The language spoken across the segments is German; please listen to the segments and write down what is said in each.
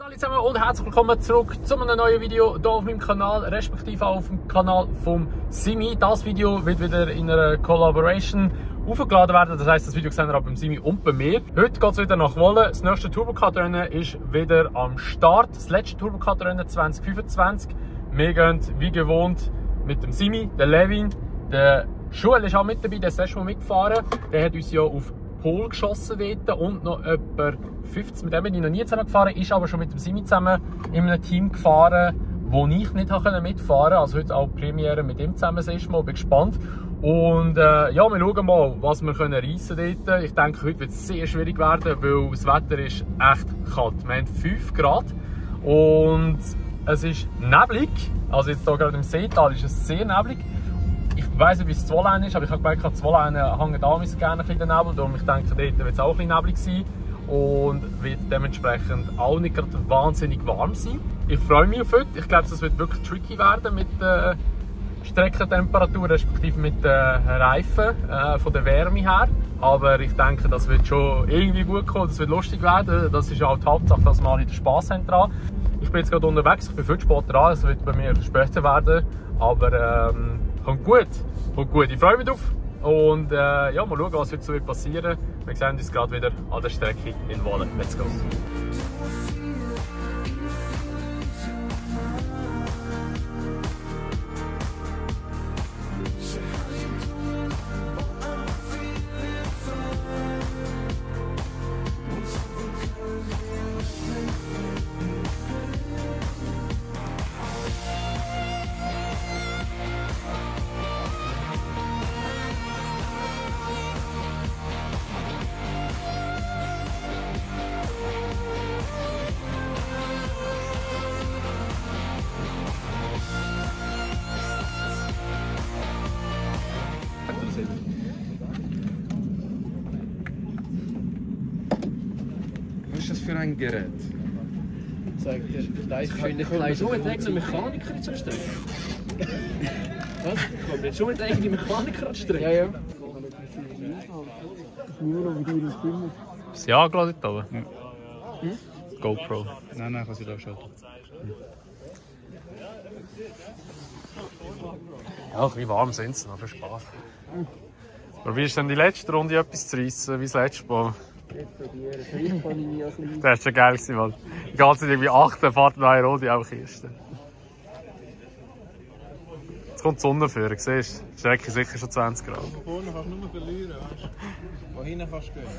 Hallo zusammen und herzlich willkommen zurück zu einem neuen Video hier auf meinem Kanal, respektive auf dem Kanal vom Simi. Das Video wird wieder in einer Collaboration aufgeladen werden, das heisst, das Video seht ihr auch beim Simi und bei mir. Heute geht es wieder nach Wolle. Das nächste Turbocut-Rennen ist wieder am Start, das letzte Turbocut-Rennen 2025. Wir gehen wie gewohnt mit dem Simi, der Levin, der Joel ist auch mit dabei, der ist letztes Mal mitgefahren. Der hat uns ja auf Pole geschossen dort und noch etwa 50, mit dem bin ich noch nie zusammen gefahren, ist aber schon mit dem Simi zusammen in einem Team gefahren, wo ich nicht mitfahren konnte. Also heute auch die Premiere mit ihm zusammen, ist mal, bin gespannt. Und ja, wir schauen mal, was wir reissen dort. Ich denke, heute wird es sehr schwierig werden, weil das Wetter ist echt kalt. Wir haben 5 Grad und es ist neblig. Also jetzt hier gerade im Seetal ist es sehr neblig. Ich weiss nicht, wie es Zwollene ist, aber ich habe gemerkt, dass Zwollene hängt auch gerne ein bisschen den Nebel. Darum ich denke, dort wird es auch ein bisschen neblig sein und wird dementsprechend auch nicht gerade wahnsinnig warm sein. Ich freue mich auf heute. Ich glaube, es wird wirklich tricky werden mit der Streckentemperatur, respektive mit den Reifen von der Wärme her. Aber ich denke, das wird schon irgendwie gut kommen, das wird lustig werden. Das ist auch die Hauptsache, dass wir alle den Spass haben dran. Ich bin jetzt gerade unterwegs, ich bin viel spät dran, es wird bei mir später werden. Aber kommt gut, ich freue mich drauf. Und ja, mal schauen, was heute so passieren wird. Wir sehen uns gerade wieder an der Strecke in Wolle. Let's go! Was ist das für ein Gerät? Sagt dir, da ist Geschwindigkeit. Schon mit eigenen Mechaniker zu strecken. Was? Kommt jetzt schon mit eigenen Mechaniker zu strecken? Ja, ja. Ist ja angeladen da oben? Ja. GoPro. Nein, kann sie da schalten. Ja, ein bisschen warm sind sie noch, für Spaß. Probierst du denn die letzte Runde etwas zu reissen, wie das letzte Mal? Das war schon geil, Mann. Die ganze Zeit irgendwie 8, fahrt noch eine Runde auf Kiste. Jetzt kommt die Sonne vor, siehst du? Die Strecke ist sicher schon 20 Grad. Vorne kannst du nur verlieren, weißt du? Wohin kannst du gehen?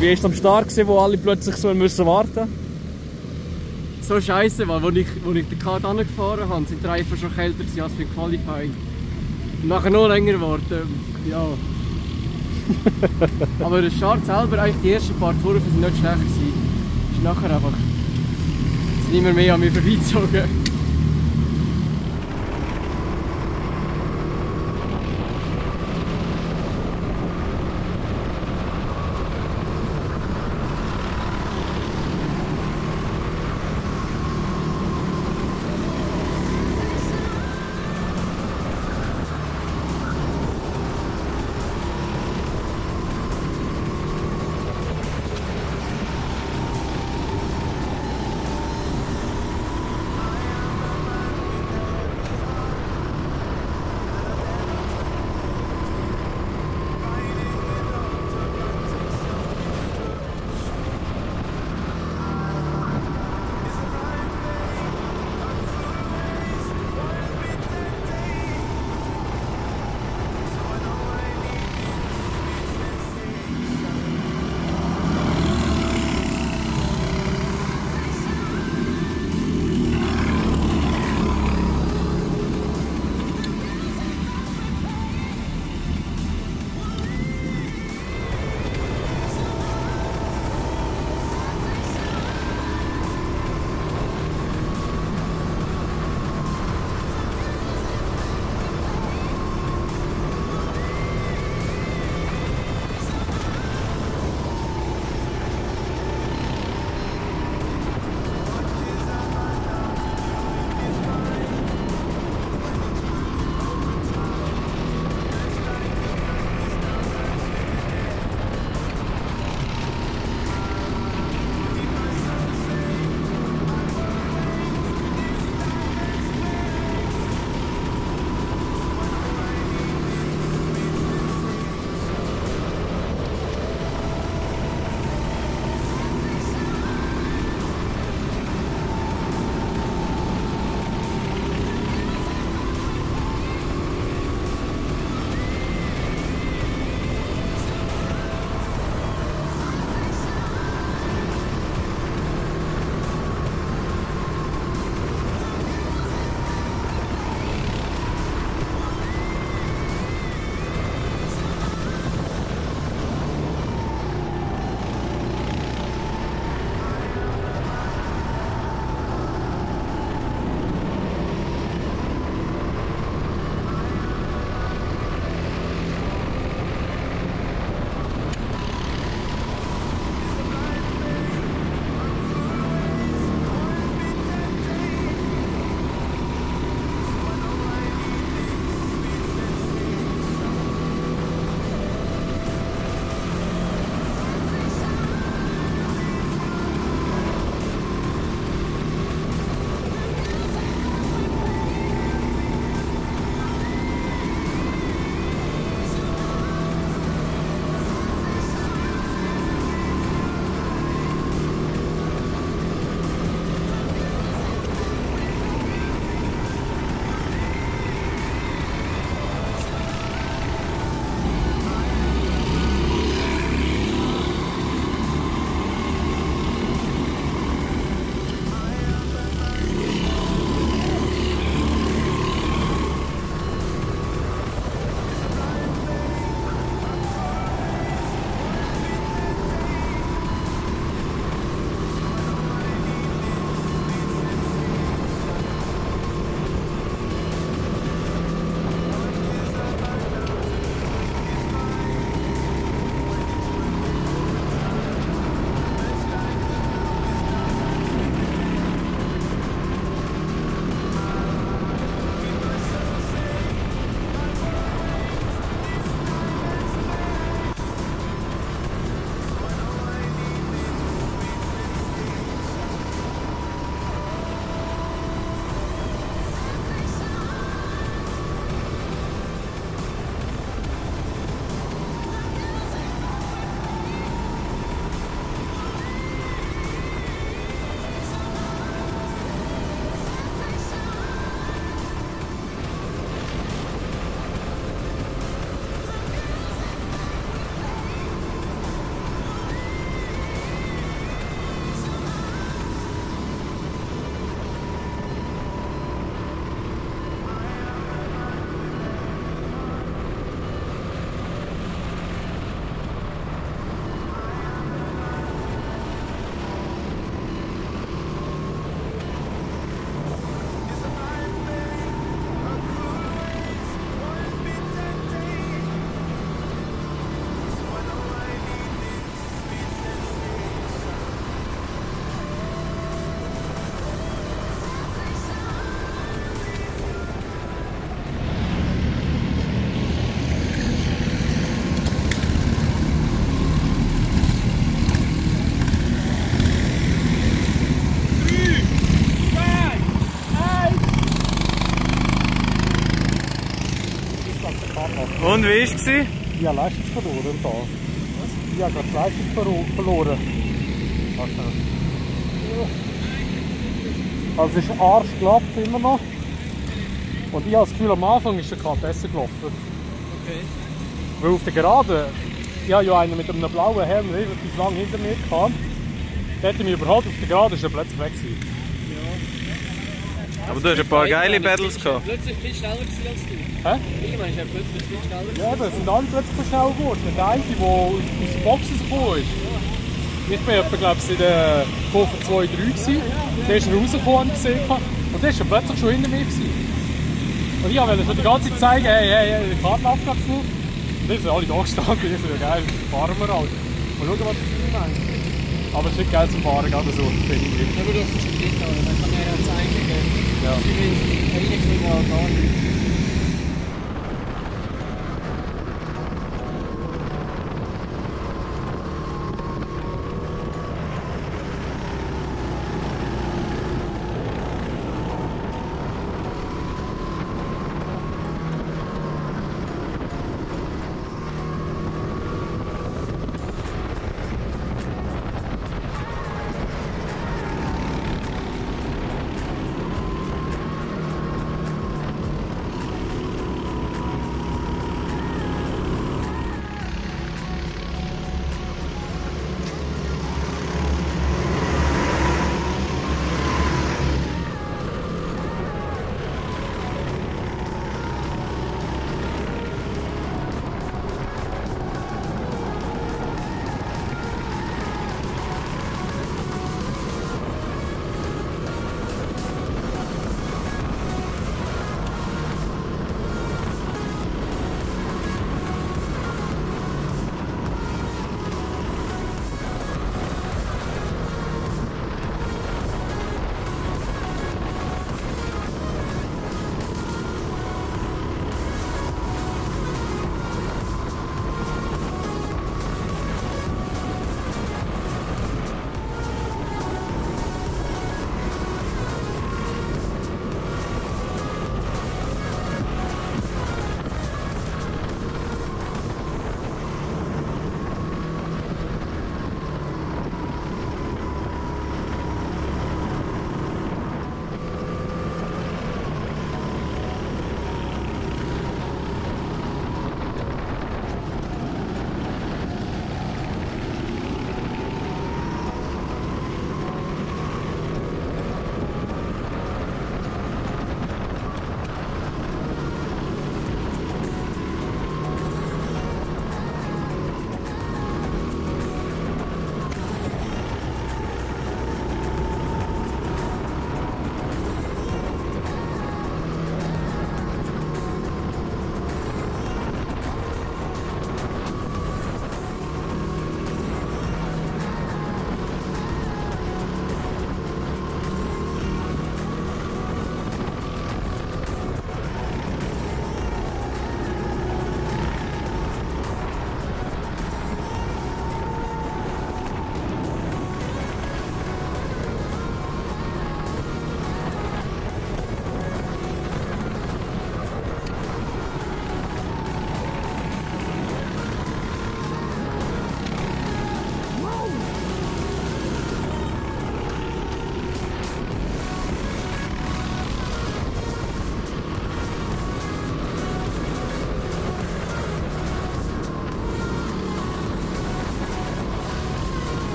Wie war es am Start, wo alle plötzlich so müssen warten? So scheiße, weil als ich den Kart angefahren habe, sind die Reifen schon kälter als beim Qualifying. Und nachher noch länger warten. Ja. Aber der Start selber, eigentlich die ersten paar Kurven sind nicht schlecht gewesen. Ist nachher einfach sind immer mehr an mir vorbeigezogen. Und wie war es? Ich habe Leistung verloren da. Ich habe gerade Leistung verloren. Also es ist arschglatt immer noch. Und ich habe das Gefühl, am Anfang ist der Cut besser gelaufen. Okay. Weil auf der Geraden, ich habe ja einen mit einem blauen Helm relativ lang hinter mir gehabt. Der hat mich überholt, auf der Geraden ist er plötzlich weg gewesen. Aber du hast ein paar geile Battles gehabt. Plötzlich viel schneller gewesen als du. Hä? Irgendwann ist er plötzlich viel schneller gewesen. Ja, das sind alle plötzlich schnell geworden. Der eine, der aus der Box gekommen ist. Ich war etwa, glaube ich, in der Kurve 2, 3 gewesen. Der ist rausgekommen, gesehen. Und der war plötzlich schon hinter mir gewesen. Und ich wollte schon die ganze Zeit zeigen, hey, der Kartenlauf geht zu. Und dann sind alle da gestanden. Ich so, ja geil, fahren wir halt. Mal schauen, was das für meint. Aber es ist nicht geil zum Fahren, gerade so, finde ich. Aber du hast es studiert, oder? Dann kann er ja zeigen, Ja. wie wir es reingeschrieben haben.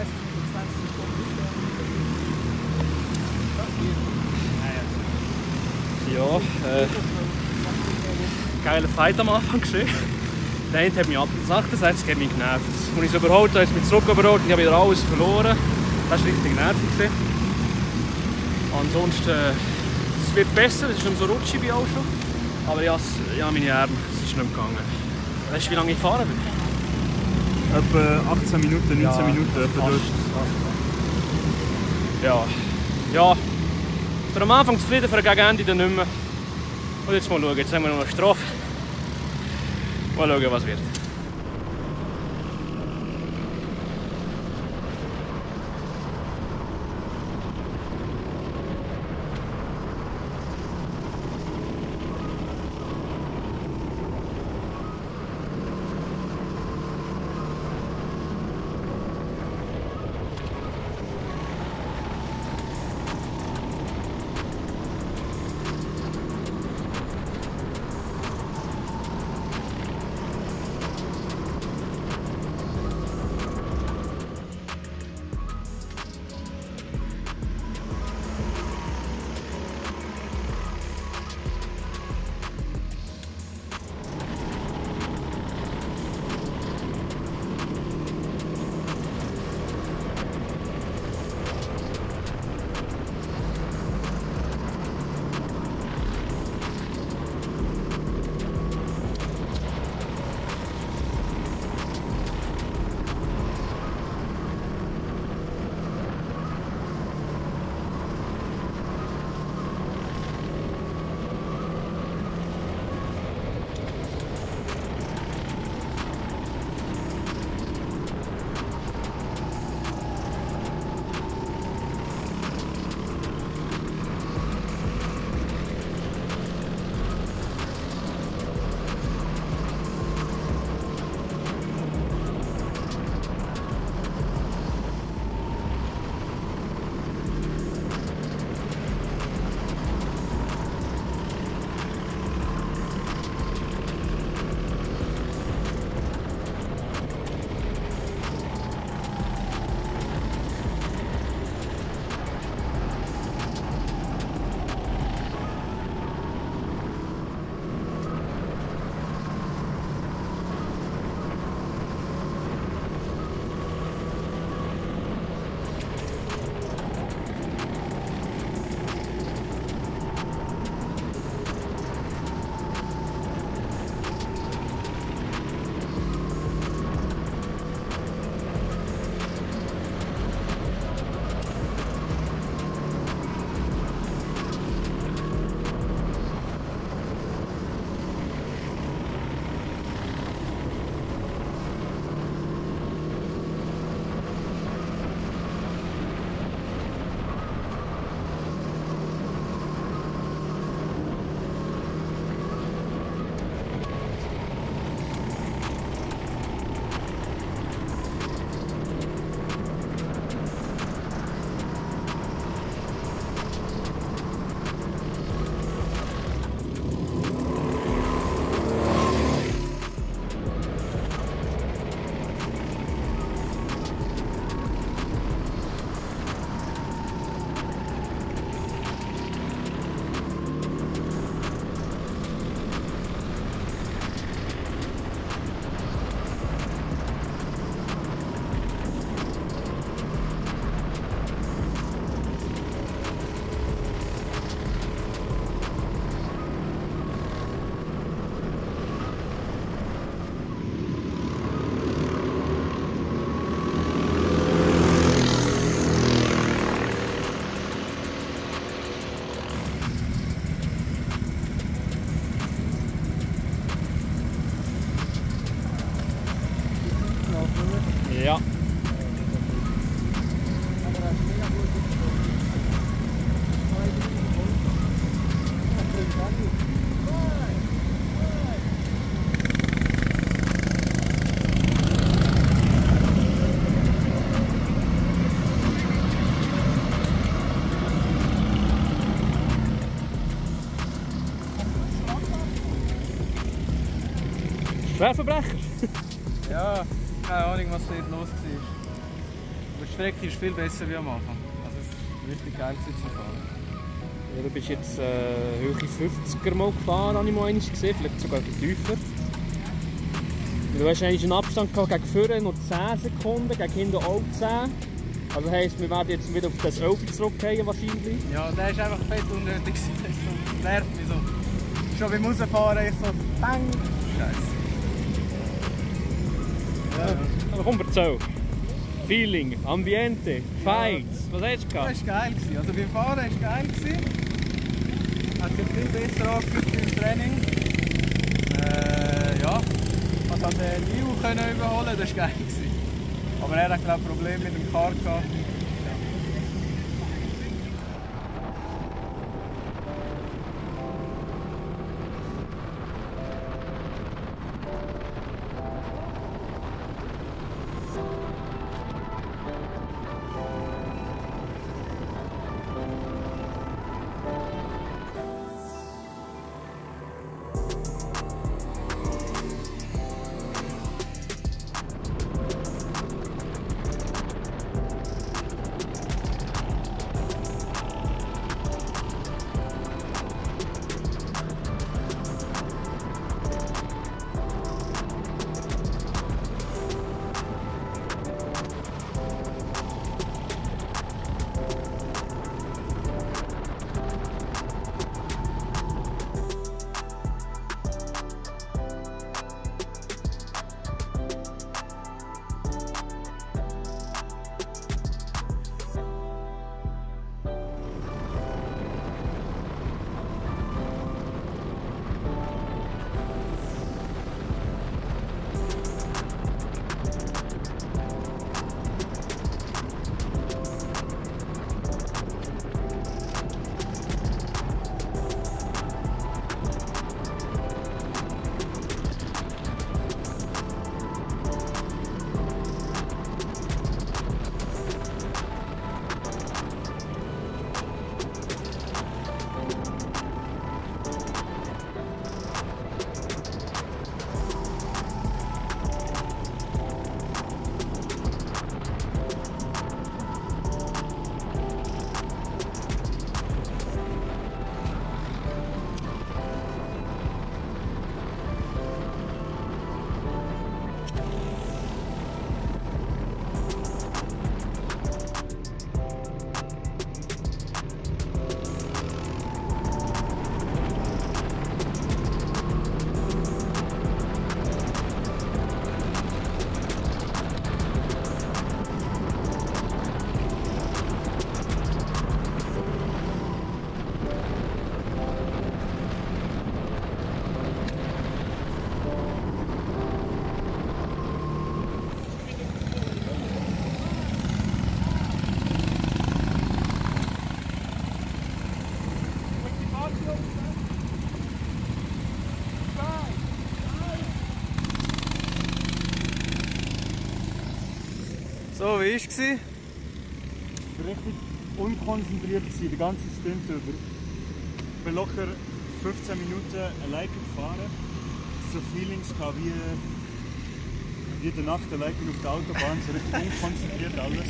heisst es in 20 Sekunden? Geiler Fight am Anfang gesehen. Der eine hat mich ab 68 hat mich genervt. Als ich es überholt habe, ist mich zurück überholt und ich habe wieder alles verloren. Das war richtig nervig. Ansonsten, es wird besser, es ist nicht so rutschig wie auch schon. Aber ja, meine Arme, es ist nicht mehr gegangen. Weißt du, wie lange ich gefahren bin? Etwa 18 Minuten, 19 Minuten. Ja. Für am Anfang zufrieden, für gegen Ende dann nicht mehr. Und jetzt mal schauen, jetzt haben wir noch eine Strafe. Mal schauen, was wird. Ja. Schwerverbrecher? Ja, keine Ahnung, was dort los war. Aber die Strecke ist viel besser wie am Anfang. Also es ist richtig geil zu fahren. Ja, du bist jetzt hohe 50er mal gefahren, habe ich mal einmal gesehen, vielleicht sogar ein bisschen tiefer. Du hast eigentlich einen Abstand gehabt gegen vorne noch 10 Sekunden, gegen hinten auch 10. Also heisst, wir werden jetzt wieder auf das 11 zurückgehen wahrscheinlich. Ja, der ist einfach fett unnötig. Das nervt mich so. Schon beim Rausfahren, ich so, bang! Scheiße. Ja. Also komm, erzähl. Feeling, Ambiente, Fights, was hast du gehabt? Das war geil. Also beim Fahren war es geil. Hat sich viel besser angefühlt beim Training. Ja, man konnte den Liu überholen, das war geil. Aber er hat, glaube ich, Probleme mit dem Car gehabt. So, wie war es? Ich war richtig unkonzentriert, den ganzen Stint über. Ich bin locker 15 Minuten alleine gefahren. So Feelings gehabt wie in der Nacht alleine auf der Autobahn, so richtig unkonzentriert alles.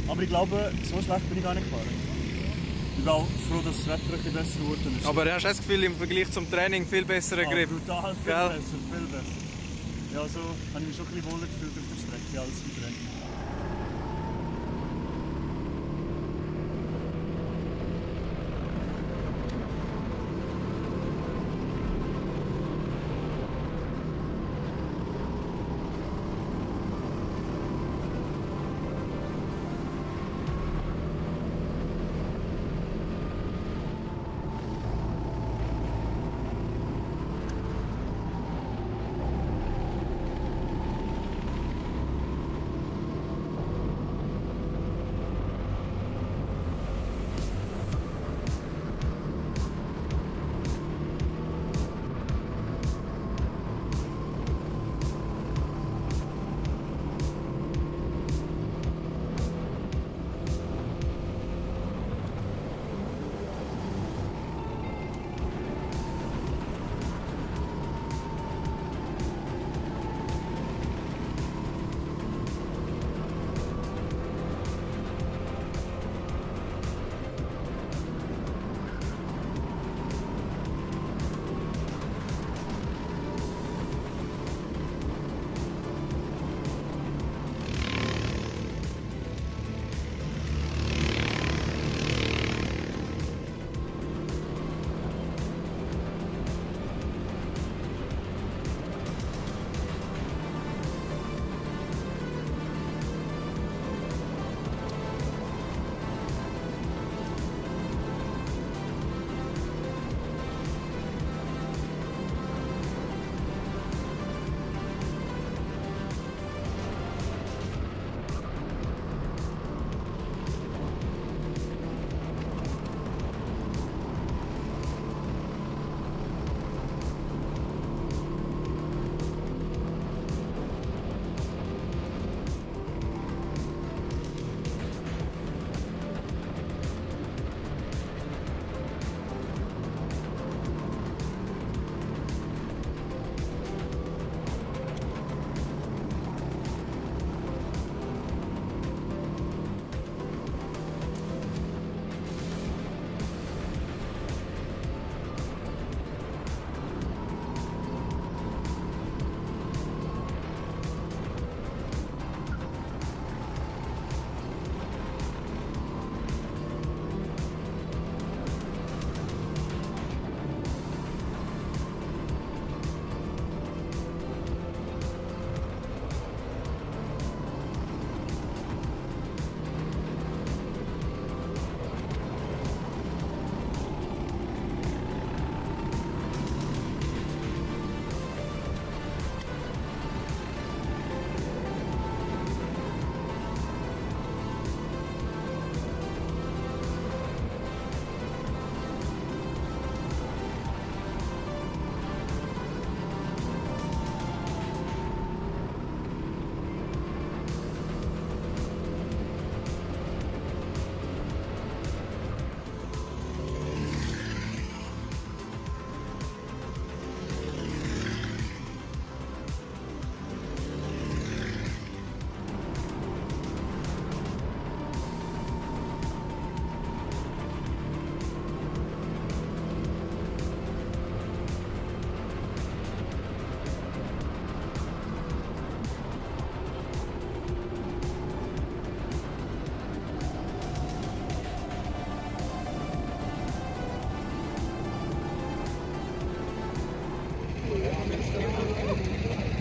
Aber ich glaube, so schlecht bin ich gar nicht gefahren. Ich bin auch froh, dass das Wetter ein bisschen besser geworden ist. Aber hast du das Gefühl, im Vergleich zum Training viel besseren Grip? Brutal, viel besser, viel besser. Ja, so habe ich mich schon ein bisschen wohler gefühlt auf der Strecke als im Training.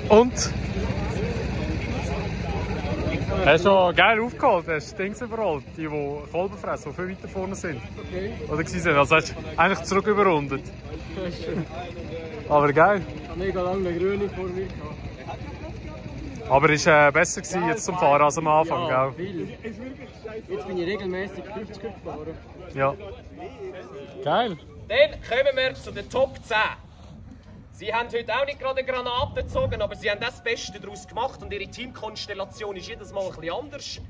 Und? Hast du schon geil aufgeholt, hast du Dings überholt, die Kolben fressen, die viel weiter vorne sind. Okay. Oder gewesen, also hast du eigentlich zurück überrundet. Aber geil. Ich habe mega lange eine grüne vor mir gehabt. Aber es war besser gewesen, jetzt zum Fahren als am Anfang, Ja, gell? viel. Jetzt bin ich regelmäßig 50 gefahren. Ja. Geil. Dann kommen wir zu den Top 10. Sie haben heute auch nicht gerade eine Granate gezogen, aber sie haben das Beste daraus gemacht und ihre Teamkonstellation ist jedes Mal ein bisschen anders.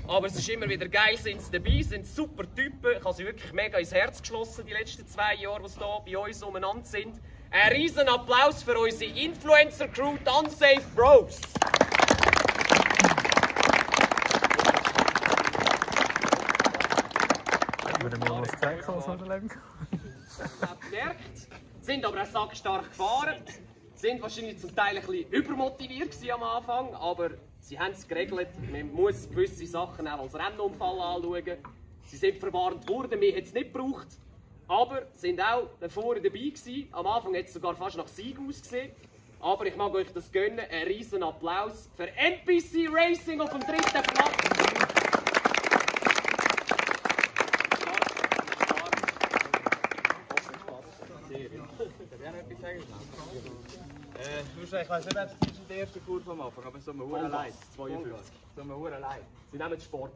Aber es ist immer wieder geil, sind sie dabei, sind super Typen. Ich habe sie wirklich mega ins Herz geschlossen, die letzten 2 Jahre, die sie hier bei uns umeinander sind. Ein riesen Applaus für unsere Influencer-Crew, die Unsafe Bros. Ich würde mir mal zeigen, was wir erleben können. Gemerkt, sind aber auch sackstark gefahren, sind wahrscheinlich zum Teil ein bisschen übermotiviert am Anfang, aber sie haben es geregelt. Man muss gewisse Sachen auch als Rennunfall anschauen. Sie sind verwarnt worden, wir hätten es nicht gebraucht, aber sind auch davor dabei gewesen. Am Anfang hat es sogar fast nach Sieg ausgesehen, aber ich mag euch das gönnen. Ein riesen Applaus für NPC Racing auf dem 3. Platz. Ich weiß nicht, ob es die erste Kurve am Anfang, aber so eine Hure Leid, 52. So eine Hure Leid. Sie nehmen Sport.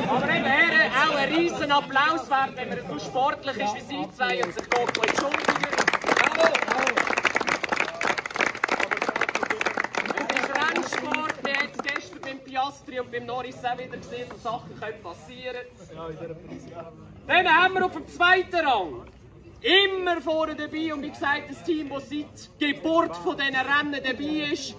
Aber eben, Herren, auch ein riesen Applaus wert, wenn man so sportlich ist wie Sie zwei und sich dort entschuldigen. Bravo! Es ist Rennsport, wir haben es gestern beim Piastri und beim Norris auch wieder gesehen, so Sachen können passieren. Dann haben wir auf dem 2. Rang immer vorne dabei und wie gesagt, das Team, das seit Geburt von diesen Rennen dabei ist.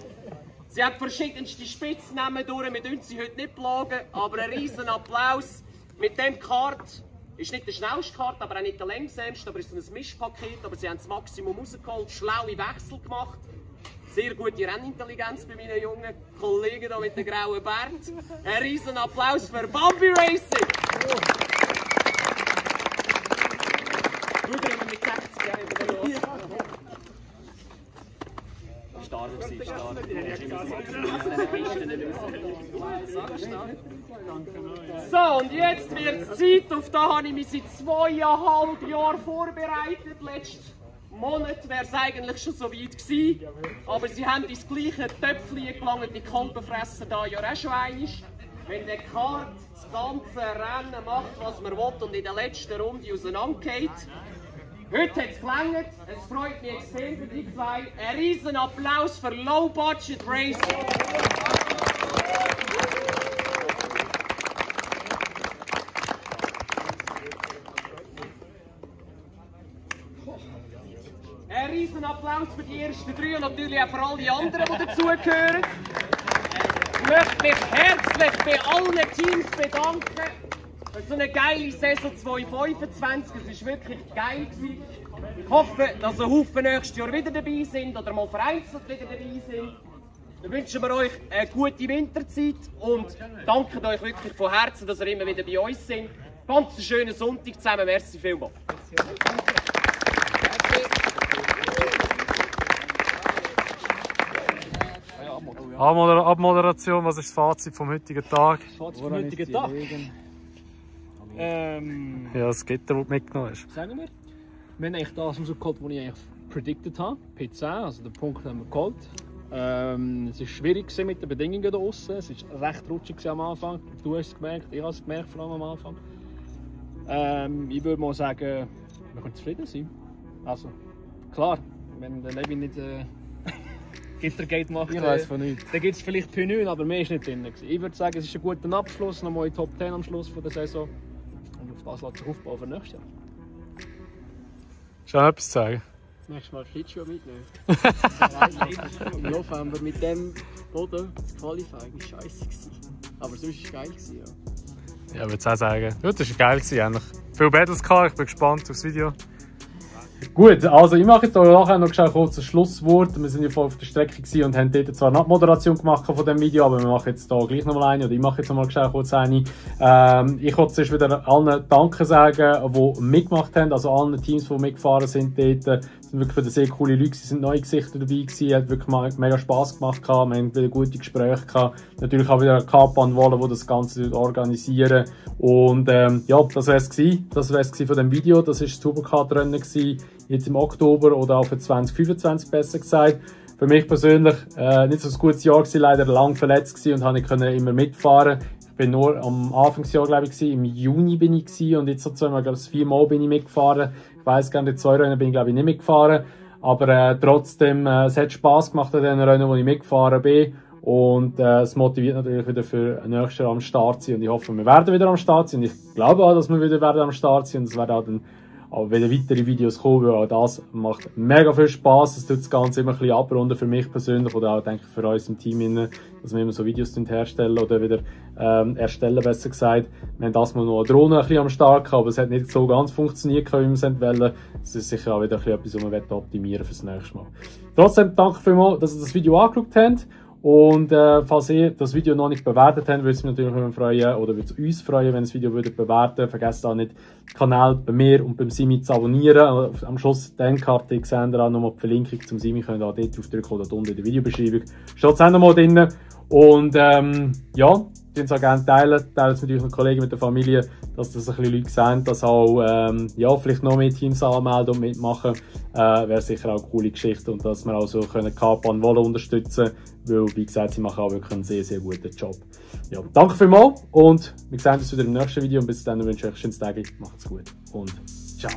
Sie haben verschiedenste Spitznamen durch, wir dürfen sie heute nicht plagen, aber ein riesen Applaus. Mit dem Kart ist nicht der schnellste Kart, aber auch nicht der längsamste, aber es ist ein Mischpaket, aber sie haben das Maximum rausgeholt, schlaue Wechsel gemacht. Sehr gute Rennintelligenz bei meinen jungen Kollegen hier mit den grauen Bärten. Ein riesen Applaus für Bambi Racing! Schau dir mit 60 Jahren über den los. Stark So, und jetzt wird es Zeit, auf das habe ich mich seit 2,5 Jahren vorbereitet. Letzten Monat wäre es eigentlich schon so weit gewesen. Aber sie haben ins gleiche Töpfchen gelangt, die Kolbenfresser da ja auch schon einmal. Wenn der Kart das ganze Rennen macht, was man will und in der letzten Runde auseinandergeht. Heute hat es gelangt, es freut mich extrem für die zwei. Ein riesen Applaus für Low Budget Racing. Ein riesen Applaus für die ersten 3 und natürlich auch für alle anderen, die dazugehören. Ich möchte mich herzlich bei allen Teams bedanken. für so eine geile Saison 2025. Es war wirklich geil gewesen. Ich hoffe, dass ein Haufen nächstes Jahr wieder dabei sind oder mal vereinzelt wieder dabei sind. Dann wünschen wir euch eine gute Winterzeit und danken euch wirklich von Herzen, dass ihr immer wieder bei uns seid. Ganz einen schönen Sonntag zusammen. Merci vielmals. Abmoderation, was ist das Fazit vom heutigen Tag? Das Fazit vom heutigen Tag? Ja, das Gitter, das du mitgenommen hast. Sagen wir. Wir haben eigentlich das rausgeholt, was ich eigentlich predicted habe. P10, also den Punkt haben wir geholt. Es war schwierig mit den Bedingungen hier draussen. Es war recht rutschig am Anfang. Du hast es gemerkt, ich habe es gemerkt, vor allem am Anfang. Ich würde mal sagen, wir können zufrieden sein. Also, klar, wenn der Levi nicht Gittergate macht, dann gibt es vielleicht P9, aber mehr ist nicht drin. Ich würde sagen, es ist ein guter Abschluss, nochmal in Top 10 am Schluss der Saison. Und auf das lässt sich aufbauen für nächstes Jahr. Schon etwas zu sagen? Nächstes Mal Schlittschuhe mitnehmen. Im November mit dem Boden, das Qualifying war scheiße. Aber sonst war es geil. Ja. Ja, ich würde auch sagen. Ja, das war geil. Eigentlich. Viele Battles gehabt, ich bin gespannt aufs Video. Gut, also ich mache jetzt nachher noch schnell kurz ein Schlusswort. Wir sind ja voll auf der Strecke gewesen und haben dort zwar eine Abmoderation gemacht von dem Video, aber wir machen jetzt hier gleich nochmal eine, oder ich mache jetzt nochmal schnell kurz eine. Ich wollte zuerst wieder allen Danke sagen, die mitgemacht haben, also allen Teams, die mitgefahren sind dort. Es sind wirklich sehr coole Leute, es sind neue Gesichter dabei gewesen, hat wirklich mega Spass gemacht, wir haben wieder gute Gespräche gehabt. Natürlich auch wieder eine Kapan-Wolle, die das Ganze organisieren. Und ja, das wäre es gewesen. Das wäre es gewesen von dem Video. Das war das Supercard-Rennen gewesen, jetzt im Oktober oder auch für 2025 besser gesagt. Für mich persönlich nicht so ein gutes Jahr gewesen, leider lang verletzt gewesen und habe nicht immer mitfahren. Ich bin nur am Anfangsjahr, glaube ich, im Juni bin ich gewesen, und jetzt so zweimal, glaube ich, 4-mal bin ich mitgefahren. Ich weiss gar nicht, 2 Rennen bin ich, glaube ich, nicht mitgefahren. Aber trotzdem, es hat Spass gemacht an den Rennen, wo ich mitgefahren bin. Und es motiviert natürlich wieder für nächstes Jahr am Start sein. Und ich hoffe, wir werden wieder am Start sein. Und ich glaube auch, dass wir wieder am Start sein. Und es werden auch dann auch wieder weitere Videos kommen, weil auch das macht mega viel Spass. Es tut das Ganze immer ein bisschen abrunden für mich persönlich oder auch, denke ich, für uns im Team, dass wir immer so Videos herstellen oder wieder erstellen, besser gesagt. Wir haben das mal noch eine Drohne ein bisschen am Start gehabt, aber es hat nicht so ganz funktioniert, wie wir es wollen. Es ist sicher auch wieder etwas, was wir optimieren fürs nächste Mal. Trotzdem danke vielmals, dass ihr das Video angeschaut habt. Und falls ihr das Video noch nicht bewertet habt, würde es mich natürlich freuen, oder würde es uns freuen, wenn ihr das Video bewerten würdet. Vergesst auch nicht, den Kanal bei mir und beim Simi zu abonnieren. Am Schluss der Endkarte seht ihr auch nochmal die Verlinkung zum Simi, könnt ihr auch dort aufdrücken oder unten in der Videobeschreibung. Steht es auch nochmal drin. Und ja, teilt es auch gerne teilen es mit euren Kollegen, mit der Familie, dass das ein bisschen Leute sehen, dass auch ja, vielleicht noch mehr Teams anmelden und mitmachen. Wäre sicher auch eine coole Geschichte, und dass wir auch so Kapan-Wolle unterstützen können, weil, wie gesagt, sie machen auch wirklich einen sehr, sehr guten Job. Ja, danke vielmals und wir sehen uns wieder im nächsten Video, und bis dann wünsche ich euch ein schönes Tag, macht's gut und ciao.